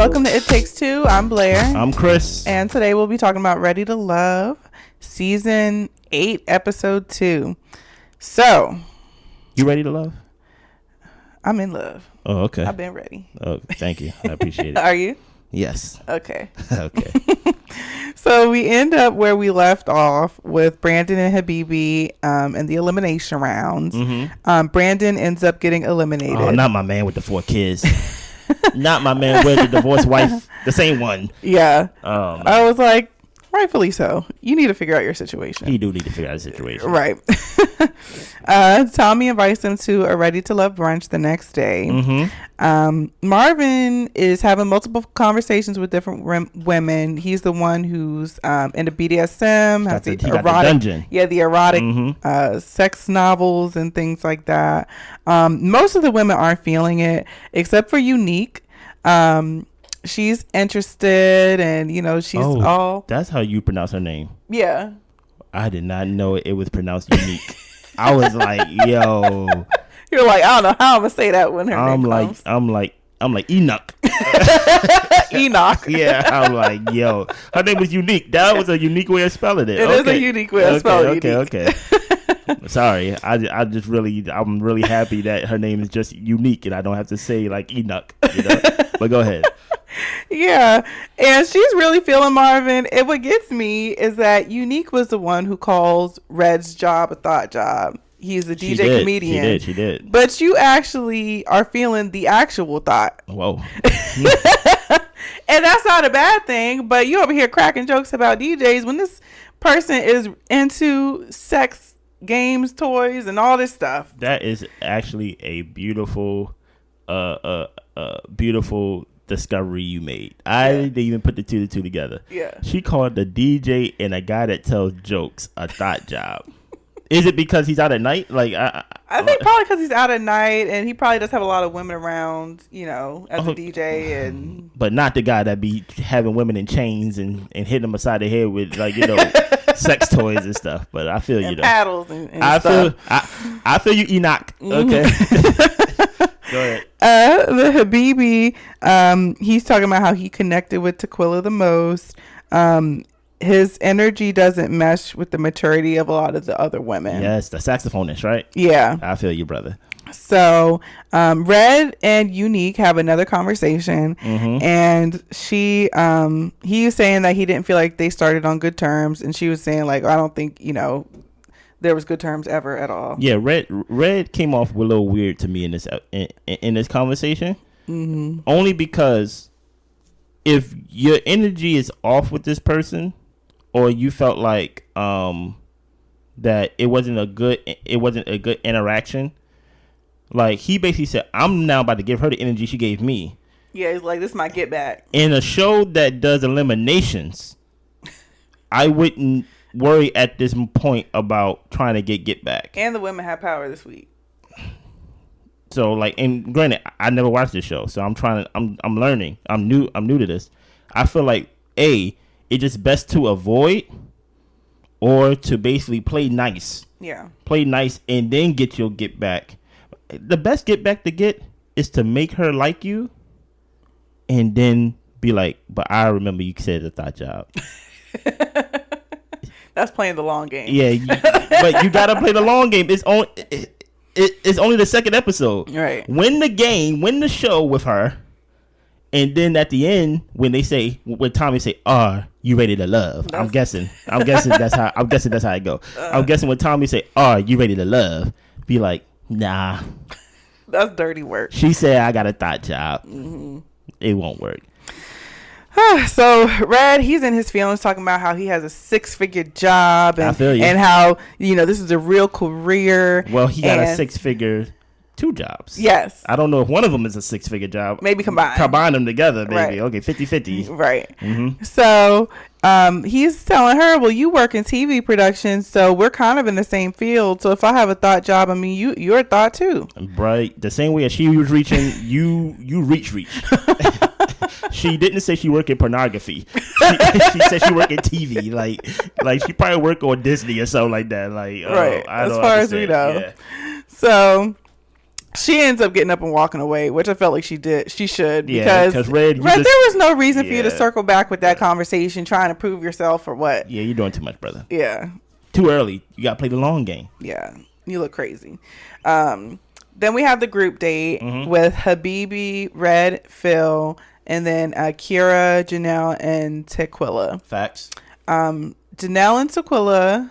Welcome to It Takes Two. I'm Blair. I'm Chris. And today we'll be talking about Ready to Love, Season 8, Episode 2. So. You ready to love? I'm in love. Oh, okay. I've been ready. Oh, thank you. I appreciate it. Are you? Yes. Okay. Okay. So we end up where we left off with Brandon and Habibi in the elimination rounds. Mm-hmm. Brandon ends up getting eliminated. Oh, not my man with the 4 kids. Not my man with the divorced wife. The same one. Yeah. I was like, rightfully so. You need to figure out your situation. He do need to figure out his situation. Right. Tommy invites him to a Ready to Love brunch the next day. Mm-hmm. Marvin is having multiple conversations with different women. He's the one who's into BDSM, has the erotic, dungeon. Yeah, the erotic sex novels and things like that. Most of the women aren't feeling it, except for Unique. She's interested, and she's all. That's how you pronounce her name. Yeah. I did not know it was pronounced Unique. I was like, yo. You're like, I don't know how I'm gonna say that when her name comes. I'm like Enoch. Enoch. Yeah, I'm like, yo. Her name was Unique. That was a unique way of spelling it. It is a unique way of spelling it. Okay. Sorry, I'm really happy that her name is just Unique and I don't have to say like Enoch. But go ahead. Yeah, and she's really feeling Marvin. And what gets me is that Unique was the one who calls Red's job a thought job. He's a DJ comedian. She did. But you actually are feeling the actual thought. Whoa. And that's not a bad thing, but you over here cracking jokes about DJs when this person is into sex, games, toys, and all this stuff. That is actually a beautiful discovery you made. I didn't even put the two together. Yeah. She called the DJ and a guy that tells jokes a thought job. Is it because he's out at night? Like I think probably because he's out at night and he probably does have a lot of women around, as a DJ, and but not the guy that be having women in chains and hitting them upside the head with sex toys and stuff. But I feel you though. Paddles and stuff. I feel you, Enoch. Okay. Go ahead. The Habibi, he's talking about how he connected with Tequila the most. His energy doesn't mesh with the maturity of a lot of the other women. Yes, the saxophonist, right? Yeah. I feel you, brother. So, Red and Unique have another conversation, and he's saying that he didn't feel like they started on good terms, and she was saying like, I don't think, there was good terms ever at all. Yeah, Red came off a little weird to me in this conversation. Only because if your energy is off with this person, or you felt like that it wasn't a good interaction, like he basically said, I'm now about to give her the energy she gave me. Yeah, he's like, this is my get back. In a show that does eliminations, I wouldn't worry at this point about trying to get back. And the women have power this week. So and granted, I never watched this show, so I'm learning. I'm new to this. I feel like it's just best to avoid or to basically play nice. Yeah. Play nice and then get your get back. The best get back to get is to make her like you and then be like, but I remember you said it's a thought job. That's playing the long game. Yeah, but you gotta play the long game. It's only the second episode. Right. Win the show with her, and then at the end when Tommy say, "Are you ready to love?" I'm guessing that's how it go. I'm guessing when Tommy say, "Are you ready to love?" Be like, nah. That's dirty work. She said, "I got a thought job." It won't work. So Red, he's in his feelings talking about how he has a 6-figure job and how this is a real career. Well, he got a 6-figure 2 jobs. Yes. I don't know if one of them is a 6-figure job. Maybe combine them together, maybe. Right. Okay, 50-50. Right. So he's telling her, well, you work in TV production, so we're kind of in the same field. So if I have a thought job, I mean, you're a thought too. Right. The same way as she was reaching, you reach. She didn't say she worked in pornography. She said she worked in TV. Like she probably worked on Disney or something like that. Like, right. I as don't far understand. as we know. Yeah. So She ends up getting up and walking away, which I felt like she did. She should, Yeah, because Red, there was no reason for you to Yeah. circle back with that conversation, trying to prove yourself or what. Yeah, you're doing too much, brother. Yeah. Too early. You got to play the long game. Yeah. You look crazy. Then we have the group date with Habibi, Red, Phil, and then Kira, Janelle, and Tequila. Facts. Janelle and Tequila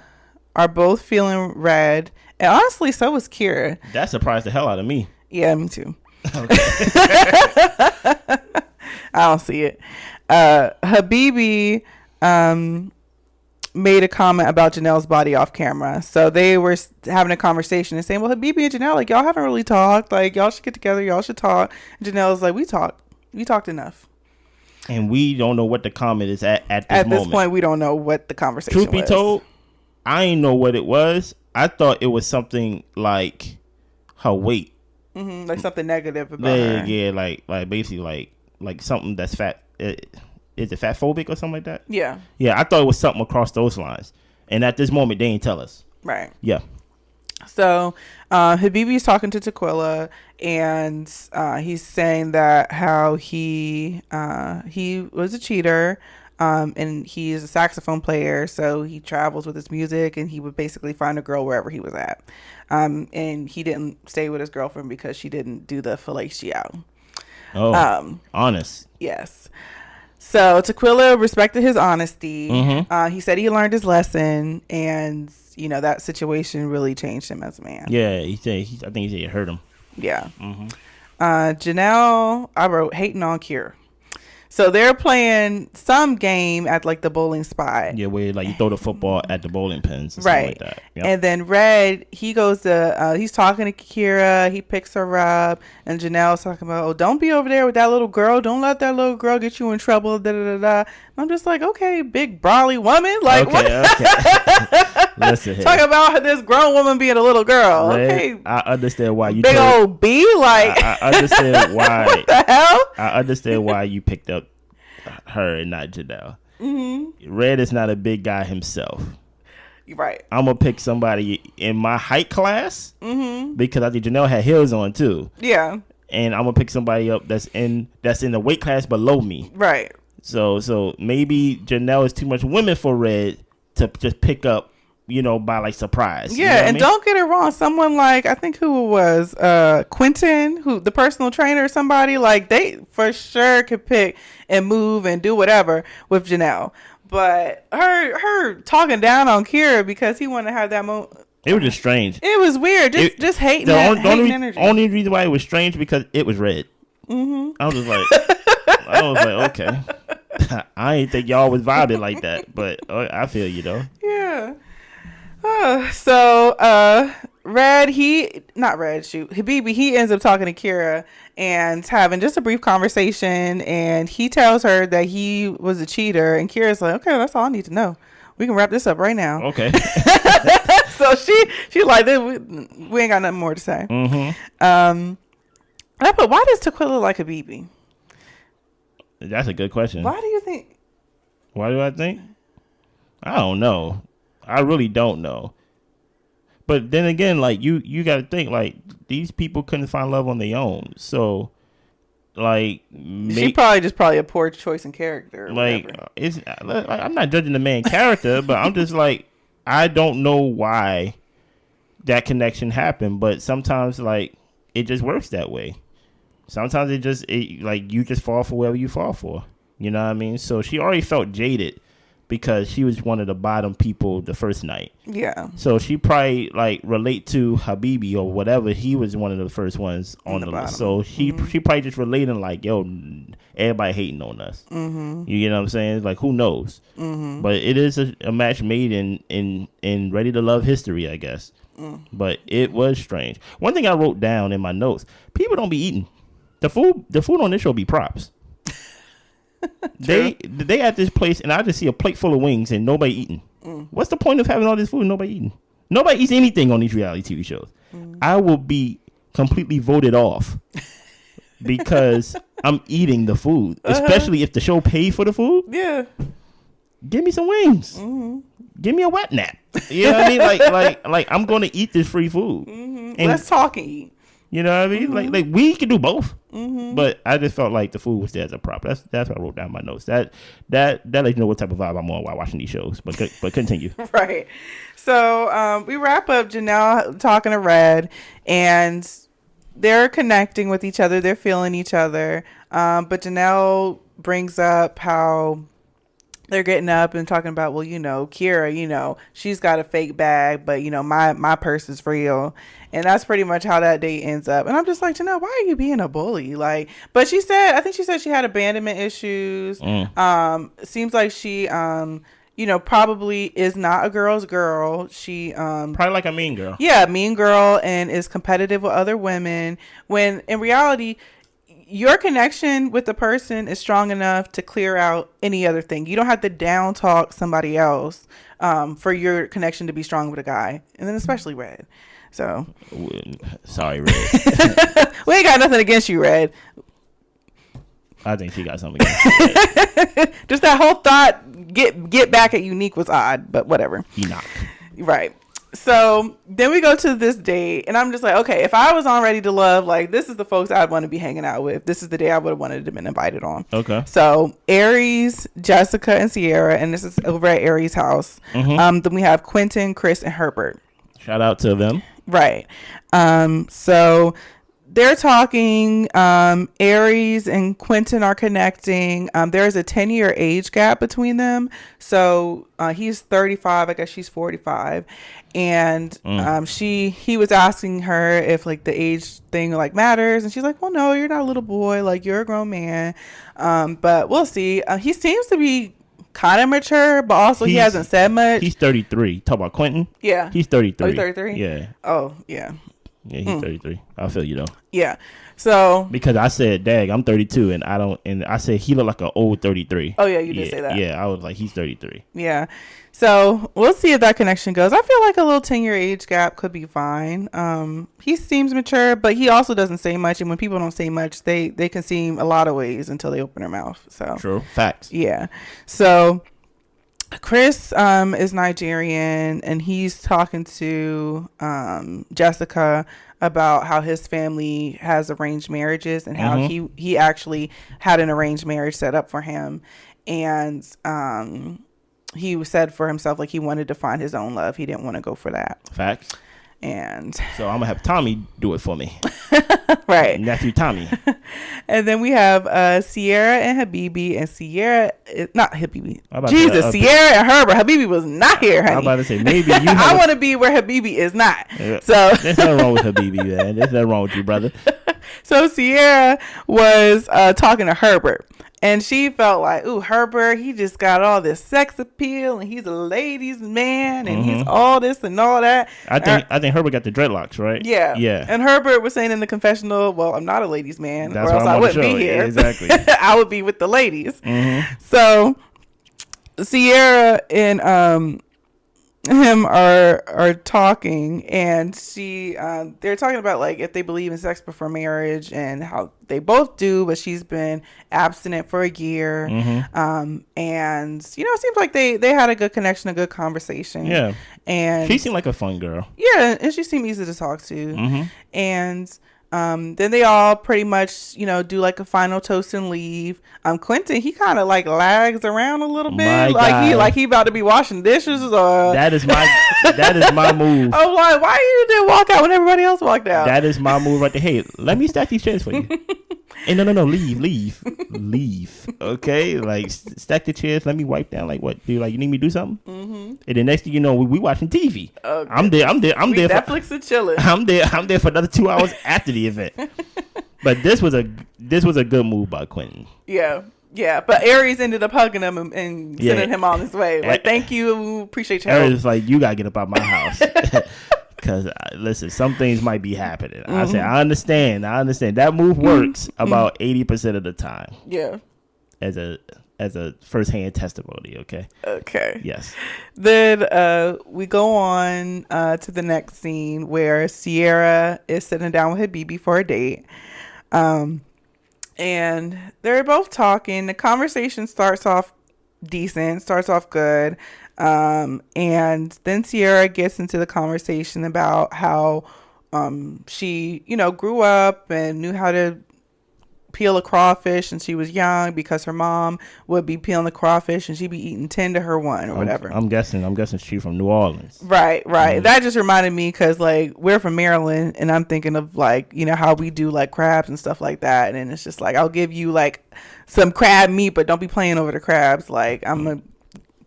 are both feeling Red. And honestly, so was Kira. That surprised the hell out of me. Yeah, me too. Okay. I don't see it. Habibi made a comment about Janelle's body off camera. So they were having a conversation and saying, well, Habibi and Janelle, like, y'all haven't really talked. Like, y'all should get together. Y'all should talk. And Janelle's like, we talked. We talked enough. And we don't know what the comment is at this moment. At this point, we don't know what the conversation was. Truth be told, I ain't know what it was. I thought it was something like her weight. Like something negative about her. Yeah, like basically like something that's fat. Is it fat phobic or something like that? Yeah. Yeah, I thought it was something across those lines. And at this moment, they ain't tell us. Right. Yeah. So Habibi's talking to Tequila, and he's saying that how he was a cheater, and he's a saxophone player, so he travels with his music, and he would basically find a girl wherever he was at. And he didn't stay with his girlfriend because she didn't do the fellatio. Oh, honest. Yes. So Tequila respected his honesty. He said he learned his lesson, and that situation really changed him as a man. Yeah, I think he said it hurt him. Yeah. Janelle, I wrote hating on Cure. So they're playing some game at like the bowling spot. Yeah, where like you throw the football at the bowling pins, and right? Like that. Yep. And then Red, he goes to he's talking to Kira. He picks her up, and Janelle's talking about, oh, don't be over there with that little girl. Don't let that little girl get you in trouble. Da da da da. And I'm just like, okay, big brawly woman, like okay, what? Okay. Listen here. Talk about this grown woman being a little girl. Red, okay, I understand why you big old B. Like I understand why. What the hell? I understand why you picked up her and not Janelle. Red is not a big guy himself. You're right. I'm gonna pick somebody in my height class because I think Janelle had heels on too. Yeah. And I'm gonna pick somebody up that's in the weight class below me. Right. So maybe Janelle is too much women for Red to just pick up, by like surprise. Yeah, and don't get it wrong. Someone like, I think who it was, Quentin, who the personal trainer or somebody, like they for sure could pick and move and do whatever with Janelle. But her talking down on Kira because he wanted to have that moment. It was just strange. It was weird. Just hating hating energy. Only reason why it was strange because it was Red. I was like, okay. I ain't think y'all was vibing like that, but I feel you though. Yeah. So Habibi, he ends up talking to Kira and having just a brief conversation, and he tells her that he was a cheater, and Kira's like, okay, that's all I need to know. We can wrap this up right now. Okay. So she like, we ain't got nothing more to say. But why does Tequila like Habibi? That's a good question. Why do you think? Why do I think? I don't know. I really don't know. But then again, like you got to think like these people couldn't find love on their own. So like she probably a poor choice in character. I'm not judging the main character, but I'm just like I don't know why that connection happened, but sometimes like it just works that way. Sometimes like you just fall for whatever you fall for. You know what I mean? So she already felt jaded because she was one of the bottom people the first night. Yeah. So she probably like relate to Habibi or whatever. He was one of the first ones on the list. So she probably just relating like, yo, everybody hating on us. You know what I'm saying? Like, who knows? But it is a match made in Ready to Love history, I guess. But it was strange. One thing I wrote down in my notes: people don't be eating. The food on this show be props. They at this place and I just see a plate full of wings and nobody eating. What's the point of having all this food and nobody eating? Nobody eats anything on these reality TV shows. I will be completely voted off because I'm eating the food, especially if the show paid for the food. Yeah. Give me some wings. Give me a wet nap. You know what I mean? Like I'm going to eat this free food. Let's talk and eat. You know what I mean? Like we can do both. But I just felt like the food was there as a prop. That's what I wrote down in my notes. That lets you know what type of vibe I'm on while watching these shows. But continue. Right. So we wrap up Janelle talking to Red, and they're connecting with each other. They're feeling each other. But Janelle brings up how they're getting up and talking about, well, Kira, she's got a fake bag, but my purse is real. And that's pretty much how that date ends up. And I'm just like, Janelle, why are you being a bully? Like, but I think she said she had abandonment issues. Seems like she, probably is not a girl's girl. She, probably like a mean girl. Yeah, mean girl, and is competitive with other women, when in reality, your connection with the person is strong enough to clear out any other thing. You don't have to down talk somebody else for your connection to be strong with a guy, and then especially Red. So sorry, Red. We ain't got nothing against you, Red. I think she got something against you. Just that whole thought, get back at Unique was odd, but whatever. Enoch. Right. So then we go to this date, and I'm just like, okay, if I was on Ready to Love, like, this is the folks I'd want to be hanging out with. This is the day I would have wanted to been invited on. Okay. So Aries, Jessica, and Sierra, and this is over at Aries' house. Then we have Quentin, Chris, and Herbert. Shout out to them. Right. So they're talking. Aries and Quentin are connecting. There's a 10-year age gap between them. So he's 35. I guess she's 45. And he was asking her if like the age thing like matters, and she's like, well, no, you're not a little boy, like you're a grown man. But we'll see. He seems to be kind of mature, but also he hasn't said much. He's 33. Talk about Quentin. Yeah, he's 33. Oh, he's 33. Yeah. Oh yeah. Yeah, he's 33. I feel you though. Yeah. So because I said, "Dag, I'm 32," and I said he looked like an old 33. Oh yeah, you did say that. Yeah, I was like, he's 33. Yeah. So we'll see if that connection goes. I feel like a little 10-year age gap could be fine. He seems mature, but he also doesn't say much. And when people don't say much, they can seem a lot of ways until they open their mouth. So true. Facts. Yeah. So Chris is Nigerian, and he's talking to Jessica about how his family has arranged marriages and how he actually had an arranged marriage set up for him. And he said for himself, like, he wanted to find his own love. He didn't want to go for that. Facts. And so I'm gonna have Tommy do it for me. Right. Nephew Tommy. And then we have Sierra and Habibi, and Sierra is not Habibi. Sierra and Herbert. Habibi was not here, honey. I'm about to say, maybe you I want to be where Habibi is not. So there's nothing wrong with Habibi, man. There's nothing wrong with you, brother. So Sierra was talking to Herbert. And she felt like, ooh, Herbert, he just got all this sex appeal, and he's a ladies' man, and he's all this and all that. I think Herbert got the dreadlocks, right? Yeah. Yeah. And Herbert was saying in the confessional, well, I'm not a ladies' man, That's or else I wouldn't be here. Yeah, exactly. I would be with the ladies. So Sierra and him are talking, and they're talking about like if they believe in sex before marriage, and how they both do, but she's been abstinent for a year. And it seems like they had a good connection, a good conversation. Yeah. And she seemed like a fun girl. Yeah, and she seemed easy to talk to. And then they all pretty much, do like a final toast and leave. Quentin, he kind of like lags around a little bit, like he about to be washing dishes. Or that is my move. I'm like, why you didn't walk out when everybody else walked out? That is my move right there. Hey, let me stack these chairs for you. Hey, no, leave. Okay, like stack the chairs. Let me wipe down. Like, what? Do you need me to do something? And the next thing you know, we watching TV. Okay. I'm there. Netflix and chilling. I'm there for another 2 hours after the event. But this was a good move by Quentin. Yeah, but Aries ended up hugging him and sending him on his way. Like, thank you, appreciate your help. Aries was like, you gotta get up out my house. Because listen, some things might be happening. I said, I understand. That move works about 80% of the time. Yeah. As a first-hand testimony, okay? Okay. Yes. Then we go on to the next scene where Sierra is sitting down with Habibi for a date. And they're both talking. The conversation starts off decent, starts off good. And then Sierra gets into the conversation about how she, grew up and knew how to peel a crawfish, and she was young because her mom would be peeling the crawfish and she'd be eating 10 to her 1 or whatever. I'm guessing she's from New Orleans. Right. That just reminded me because like we're from Maryland, and I'm thinking of like, how we do like crabs and stuff like that, and it's just like I'll give you like some crab meat, but don't be playing over the crabs. Like I'm gonna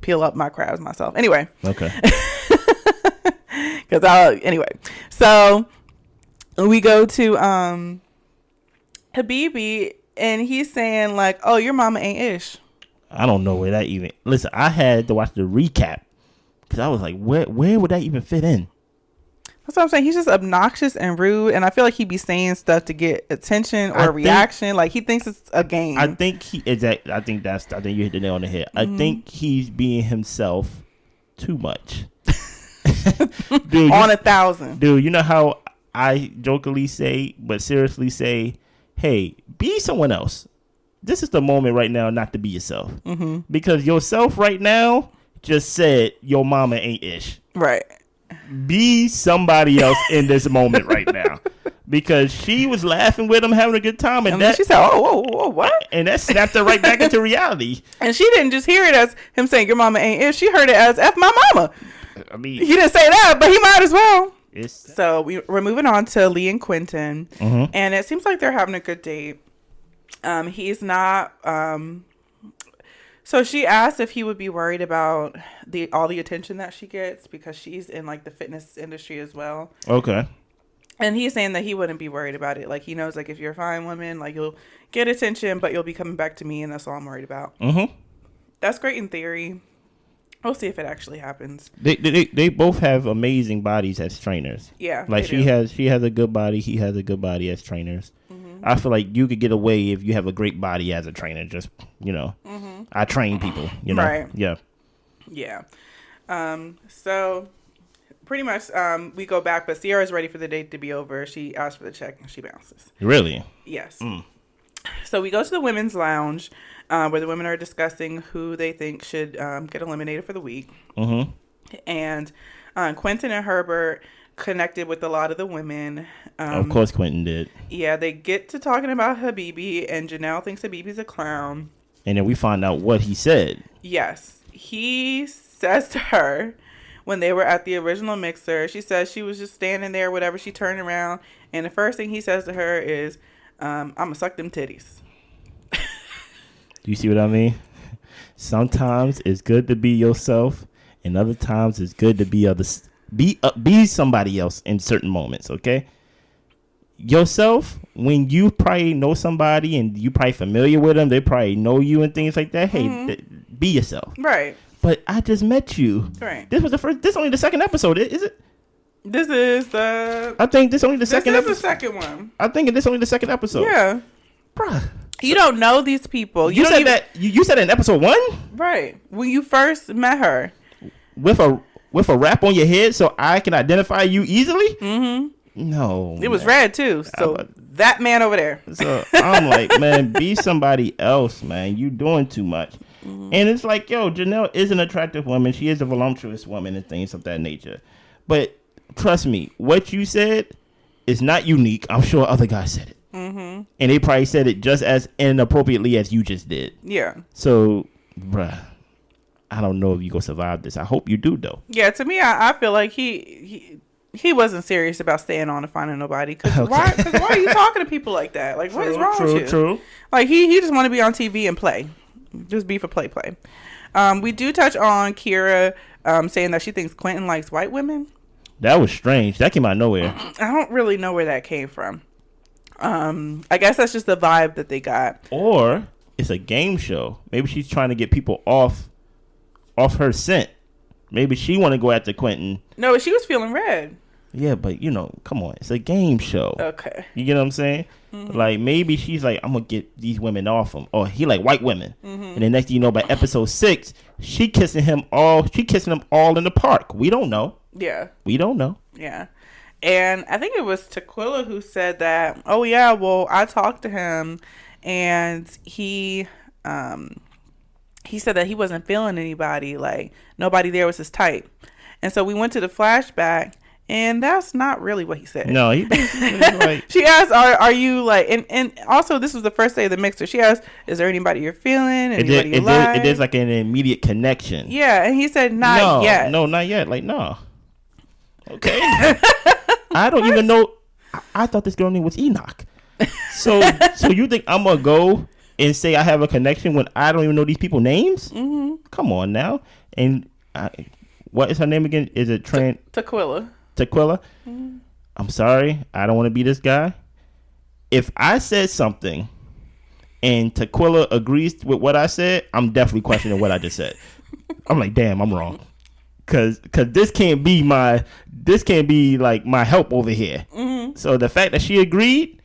peel up my crabs myself anyway. Okay. So we go to Habibi, and he's saying like, "Oh, your mama ain't ish." I don't know where that even. Listen, I had to watch the recap because I was like, where would that even fit in? That's what I'm saying. He's just obnoxious and rude, and I feel like he be saying stuff to get attention or reaction. Like he thinks it's a game. I think you hit the nail on the head. I think he's being himself too much. Dude, on 1,000. Dude, you know how I jokingly say, but seriously say, hey, be someone else. This is the moment right now not to be yourself. Mm-hmm. Because yourself right now just said your mama ain't ish. Right. Be somebody else in this moment right now. Because she was laughing with him, having a good time. And that, she said, whoa, what? And that snapped her right back into reality. And she didn't just hear it as him saying your mama ain't ish. She heard it as F my mama. I mean, he didn't say that, but he might as well. So we're moving on to Lee and Quentin, and it seems like they're having a good date. He's not. So she asked if he would be worried about all the attention that she gets because she's in like the fitness industry as well. Okay. And he's saying that he wouldn't be worried about it. Like he knows, like if you're a fine woman, like you'll get attention, but you'll be coming back to me, and that's all I'm worried about. Mm-hmm. That's great in theory. We'll see if it actually happens. They both have amazing bodies as trainers. Yeah, like she has a good body. He has a good body as trainers. Mm-hmm. I feel like you could get away if you have a great body as a trainer. Just I train people. Right. Yeah. Yeah. So pretty much we go back, but Sierra's ready for the date to be over. She asks for the check and she bounces. Really? Yes. So we go to the women's lounge. Where the women are discussing who they think should get eliminated for the week. Mm-hmm. And Quentin and Herbert connected with a lot of the women. Of course Quentin did. Yeah, they get to talking about Habibi, and Janelle thinks Habibi's a clown. And then we find out what he said. Yes. He says to her, when they were at the original mixer, she says she was just standing there, whatever, she turned around, and the first thing he says to her is, I'm going to suck them titties. Do you see what I mean? Sometimes it's good to be yourself, and other times it's good to be somebody else in certain moments. Okay, yourself when you probably know somebody and you probably familiar with them, they probably know you and things like that. Hey, be yourself. Right. But I just met you. Right. This was the first. This is only the second episode, is it? This is the. I think this is only the second. This is the second one. I think this is only the second episode. Yeah. Bruh. You don't know these people. You said that. You said it in episode 1, right? When you first met her, with a wrap on your head, so I can identify you easily. Mm-hmm. No, it was red too. So that man over there. So I'm like, man, be somebody else, man. You doing too much. Mm-hmm. And it's like, yo, Janelle is an attractive woman. She is a voluptuous woman and things of that nature. But trust me, what you said is not unique. I'm sure other guys said it. Mm-hmm. And they probably said it just as inappropriately as you just did. Yeah. So, bruh, I don't know if you gonna survive this. I hope you do, though. Yeah, to me, I feel like he wasn't serious about staying on and finding nobody. Cause why are you talking to people like that? Like, what is wrong with you? True. Like he just want to be on TV and play, just be for play. We do touch on Kira saying that she thinks Quentin likes white women. That was strange. That came out of nowhere. I don't really know where that came from. I guess that's just the vibe that they got. Or it's a game show. Maybe she's trying to get people off her scent. Maybe she want to go after Quentin. No, but she was feeling red. Yeah, but come on. It's a game show. Okay. You get what I'm saying? Mm-hmm. Like maybe she's like, I'm gonna get these women off him. Or he like white women. Mm-hmm. And then next thing you know, by episode 6, she kissing them all in the park. We don't know. Yeah. We don't know. Yeah. And I think it was Tequila who said that, oh, yeah, well, I talked to him and he said that he wasn't feeling anybody. Like, nobody there was his type. And so we went to the flashback And that's not really what he said. No, he basically was like. She asked, "Are you like?" And also, this was the first day of the mixer. She asked, "Is there anybody you're feeling? Anybody you like?" It is like an immediate connection. Yeah, and he said, "Not yet." No, not yet. Like, no. Okay. I don't even know. I thought this girl name was Enoch. So you think I'm gonna go and say I have a connection when I don't even know these people's names? Mm-hmm. Come on now. And what is her name again? Is it Tequila? Mm-hmm. I'm sorry. I don't want to be this guy. If I said something and Tequila agrees with what I said, I'm definitely questioning what I just said. I'm like, damn, I'm wrong. Cause this can't be like my help over here. Mm-hmm. So the fact that she agreed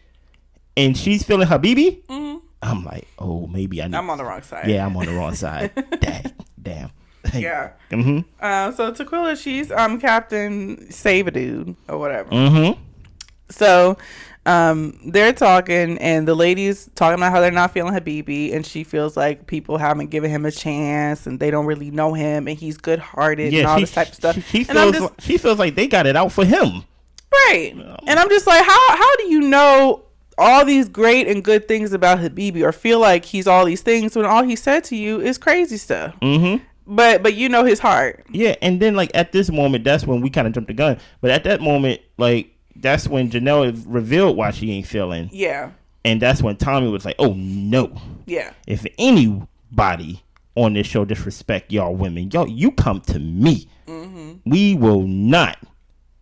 and she's feeling Habibi, mm-hmm. I'm like, oh, maybe I'm on the wrong side. Yeah, I'm on the wrong side. Damn. Yeah. Mm-hmm. So Tequila, she's Captain Save a Dude or whatever. Mm-hmm. So they're talking, and the lady's talking about how they're not feeling Habibi, and she feels like people haven't given him a chance, and they don't really know him, and he's good-hearted and all this type of stuff. She feels like they got it out for him. Right. And I'm just like, how do you know all these great and good things about Habibi, or feel like he's all these things when all he said to you is crazy stuff? Mm-hmm. But you know his heart. Yeah, and then like at this moment, that's when we kind of jumped the gun. But at that moment, like that's when Janelle revealed why she ain't feeling. Yeah. And that's when Tommy was like, "Oh no." Yeah. If anybody on this show disrespect y'all women, you come to me. Mm-hmm. We will not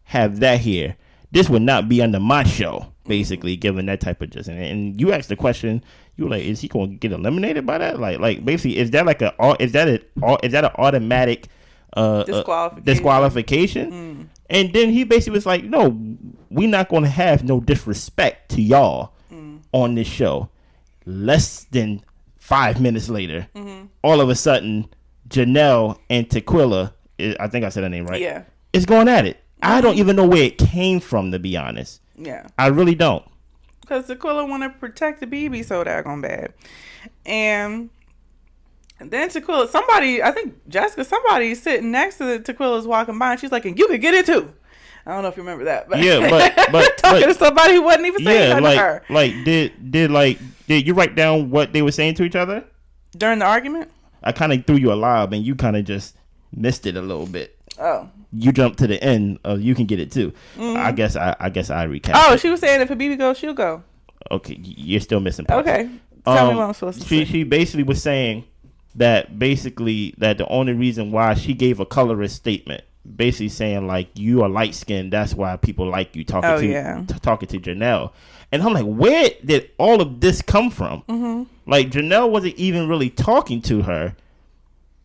have that here. This would not be under my show. Basically, given that type of just, and you asked the question, you were like, is he going to get eliminated by that? Like basically, is that like an automatic disqualification? Mm. And then he basically was like, no, we're not going to have no disrespect to y'all on this show. Less than 5 minutes later, all of a sudden, Janelle and Tequila, I think I said her name right. Yeah, is going at it. I don't even know where it came from, to be honest. Yeah. I really don't. Because Tequila want to protect the BB so daggone bad. And then Tequila, I think Jessica, somebody sitting next to the Tequila's walking by, and she's like, and you could get it too. I don't know if you remember that. But yeah, but talking to somebody who wasn't even saying nothing to her. Did you write down what they were saying to each other? During the argument? I kind of threw you a lob, and you kind of just missed it a little bit. Oh. You jumped to the end of you can get it too. Mm-hmm. I guess I recap. Oh, she was saying if Habibi goes, she'll go. Okay, you're still missing parts. Okay, tell me what I'm supposed to say. She basically was saying that the only reason why she gave a colorist statement, basically saying like you are light skinned, that's why people like you talking to Janelle. And I'm like, where did all of this come from? Mm-hmm. Like Janelle wasn't even really talking to her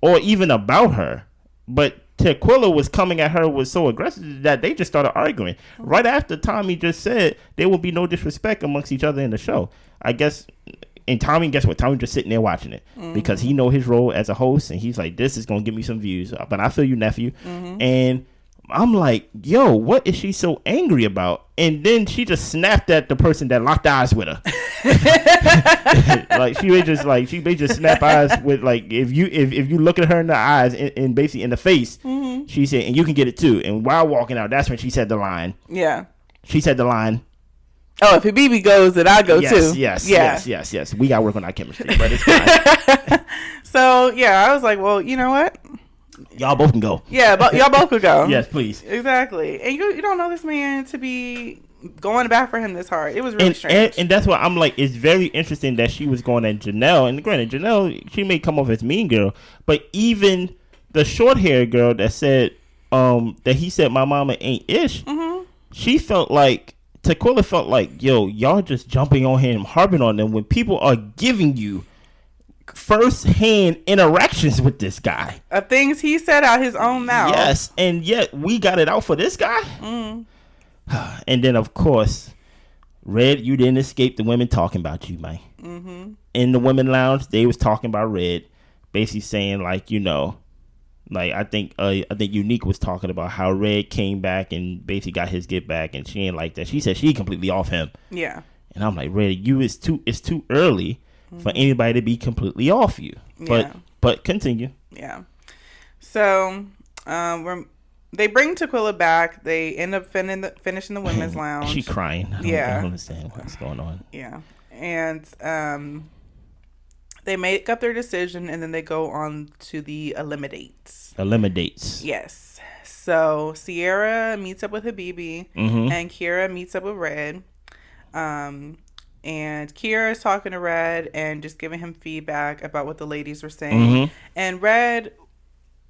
or even about her, but Tequila was coming at her was so aggressive that they just started arguing. Right after Tommy just said there will be no disrespect amongst each other in the show. I guess, and Tommy, guess what? Tommy just sitting there watching it because he know his role as a host, and he's like, this is going to give me some views. But I feel you, nephew. And I'm like, yo, what is she so angry about? And then she just snapped at the person that locked eyes with her. She may just snap eyes with, like, if you look at her in the eyes and basically in the face, she said, and you can get it too. And while walking out, that's when she said the line. Yeah. She said the line. Oh, if Habibi goes, then I go too. Yes. We got to work on our chemistry, but it's fine. So, yeah, I was like, well, you know what? Y'all both can go. Yeah, but y'all both could go. Yes, please. Exactly. And you don't know this man to be going back for him this hard. It was really strange. And that's why I'm like, it's very interesting that she was going at Janelle. And granted, Janelle, she may come off as mean girl, but even the short haired girl that said that he said my mama ain't ish, she felt like, Tequila felt like, yo, y'all just jumping on him, harping on them when people are giving you first-hand interactions with this guy of things he said out his own mouth. Yes, and yet we got it out for this guy. And then of course, Red, you didn't escape the women talking about you, man. In the women lounge, they was talking about Red, basically saying like, you know, like I think Unique was talking about how Red came back and basically got his get back, and she ain't like that. She said she completely off him. Yeah, and I'm like, Red, it's too early for anybody to be completely off you. But continue. Yeah. So we're they bring Tequila back. They end up finishing the women's lounge. She crying. I don't understand what's going on. Yeah. And they make up their decision, and then they go on to the eliminates. Yes. So Sierra meets up with Habibi, and Kira meets up with Red. And Kira is talking to Red and just giving him feedback about what the ladies were saying. And Red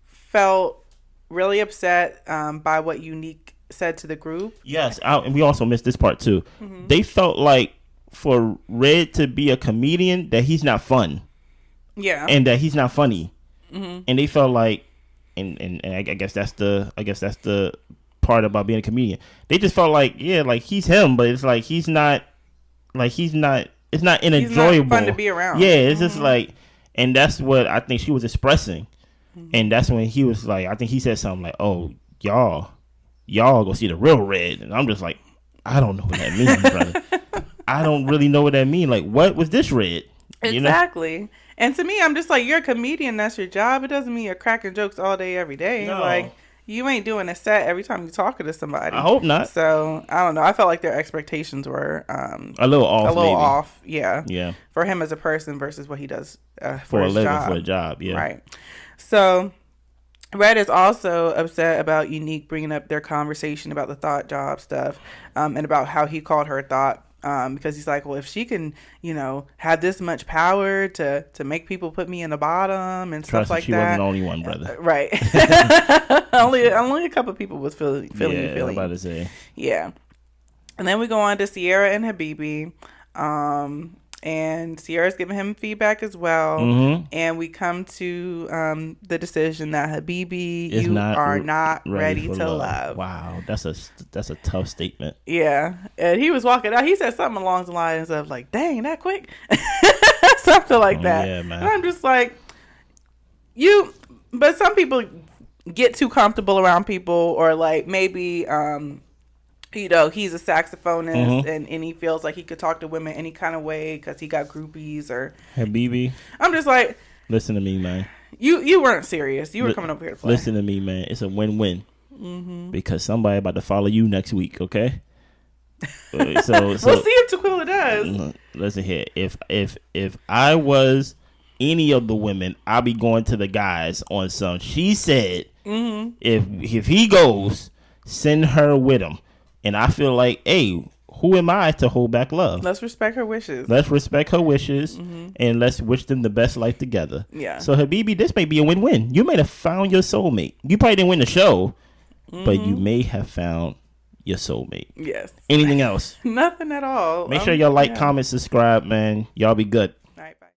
felt really upset by what Unique said to the group. Yes, and we also missed this part too. They felt like for Red to be a comedian that he's not fun. Yeah. And that he's not funny. And they felt like, and I guess that's the part about being a comedian. They just felt like, yeah, like he's him, but it's like it's not enjoyable. Not fun to be around. Yeah, it's just like, and that's what I think she was expressing. And that's when he was like, I think he said something like, "Oh, y'all go see the real Red," and I'm just like, I don't know what that means, brother. I don't really know what that means. Like, what was this Red? Exactly. You know? And to me, I'm just like, you're a comedian. That's your job. It doesn't mean you're cracking jokes all day, every day. No. Like, you ain't doing a set every time you're talking to somebody. I hope not. So, I don't know. I felt like their expectations were a little off. Yeah. Yeah. For him as a person versus what he does for a living, job. for a job. Yeah. Right. So, Red is also upset about Unique bringing up their conversation about the thought job stuff, and about how he called her thought. Because he's like, well, if she can, have this much power to make people put me in the bottom and stuff like that. She wasn't the only one, brother. Right. only a couple people was feeling I'm about to say. Yeah. And then we go on to Sierra and Habibi. And Sierra's giving him feedback as well. And we come to the decision that Habibi, you are not ready to love. Wow, that's a tough statement. Yeah. And he was walking out. He said something along the lines of like, dang, that quick? Something like that. Yeah, man. And I'm just like, but some people get too comfortable around people, or like maybe he's a saxophonist and he feels like he could talk to women any kind of way because he got groupies or Habibi. I'm just like, listen to me, man. You weren't serious. You were coming over here to play. Listen to me, man. It's a win-win because somebody about to follow you next week. Okay. So we'll see if Tequila does. Listen here. If I was any of the women, I'll be going to the guys on some. She said, if he goes, send her with him. And I feel like, hey, who am I to hold back love? Let's respect her wishes. And let's wish them the best life together. Yeah. So, Habibi, this may be a win-win. You may have found your soulmate. You probably didn't win the show, but you may have found your soulmate. Yes. Anything else? Nothing at all. Make sure y'all like, comment, subscribe, man. Y'all be good.